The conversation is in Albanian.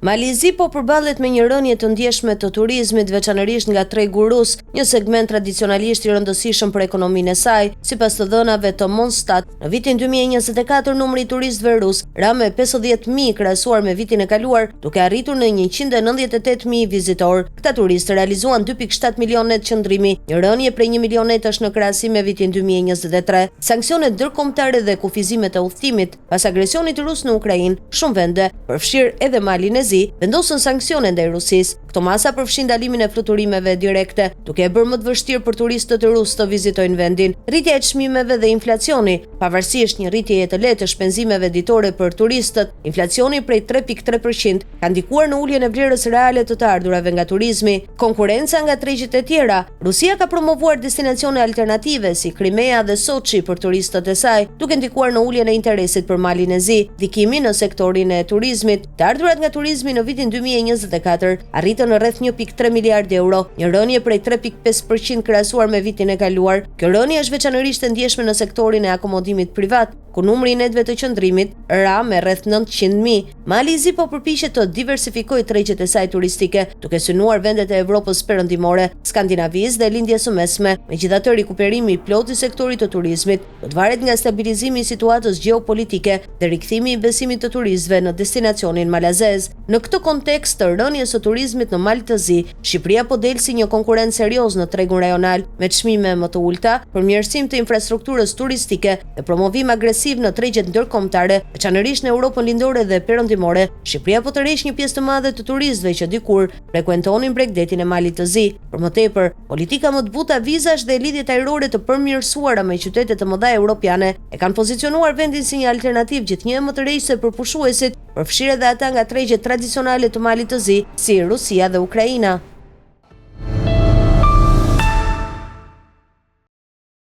Mali po përballet me një rënje të ndjeshme të turizmit, veçanërisht nga tregu rus, një segment tradicionalisht i rëndësishëm për ekonominë e saj. Sipas të dhënave të Monstat, në vitin 2024 numri i turistëve rus ra me 50.000 krahasuar me vitin e kaluar, duke arritur në 198.000 vizitor. Këta turistë realizuan 2.7 milion net qëndrimi, një rënje prej 1 milion netash në krahasim me vitin 2023. Sanksionet ndërkombëtare dhe kufizimet e udhëtimit pas agresionit rus në Ukrainë, shumë vende, përfshirë edhe Malin e Zi, vendosën sanksione ndaj Rusisë. Këto masa përfshin ndalimin e fluturimeve direkte, duke e bërë më të vështirë për turistët rusë të vizitojnë vendin. Rritja e çmimeve dhe inflacioni, pavarësisht një rritjeje të lehtë të shpenzimeve ditore për turistët, inflacioni prej 3.3% ka ndikuar në uljen e vlerës reale të ardhurave nga turizmi. Konkurenca nga tregjet e tjera. Rusia ka promovuar destinacione alternative si Crimea dhe Sochi për turistët e saj, duke ndikuar në uljen e interesit për Malin e Zi. Ndikimi në sektorin e turizmit. Të ardhurat nga turizmi në vitin 2024 arritën në rreth 1.3 miliardë euro, një rënje prej 3.5% krahasuar me vitin e kaluar. Kjo rënje është veçanërisht e ndjeshme në sektorin e akomodimit privat, ku numri i netëve të qëndrimit ra me rreth 900.000. Mali i Zi po përpiqet të diversifikojë tregjet e saj turistike, duke synuar vendet e Evropës perëndimore, Skandinavisë dhe lindjes së mesme. Megjithatë, rikuperimi i plotë i sektorit të turizmit do të varet nga stabilizimi i situatës gjeopolitike dhe rikthimi i besimit të turistëve në destinacionin malazez. Në këtë kontekst të rënjes së turizmit në Mal të Zi, Shqipëria po del si një konkurrent serioz në tregun rajonal, me çmime më të ulta, përmirësim të infrastrukturës turistike dhe promovim agresiv në tregjet ndërkombëtare, veçanërisht në Europën lindore dhe perëndimore. Shqipëria po tërheq një pjesë të madhe të turistëve që dikur frekuentonin bregdetin e Malit të Zi. Për më tepër, politika më të buta vizash dhe lidhjet ajrore të përmirësuara me qytete të mëdha europiane e kanë pozicionuar vendin si një alternativë gjithnjë më të rrejtëse për pushuesit, përfshirë edhe ata nga tregjet tradicionale të Malit të Zi, si Rusia dhe Ukraina.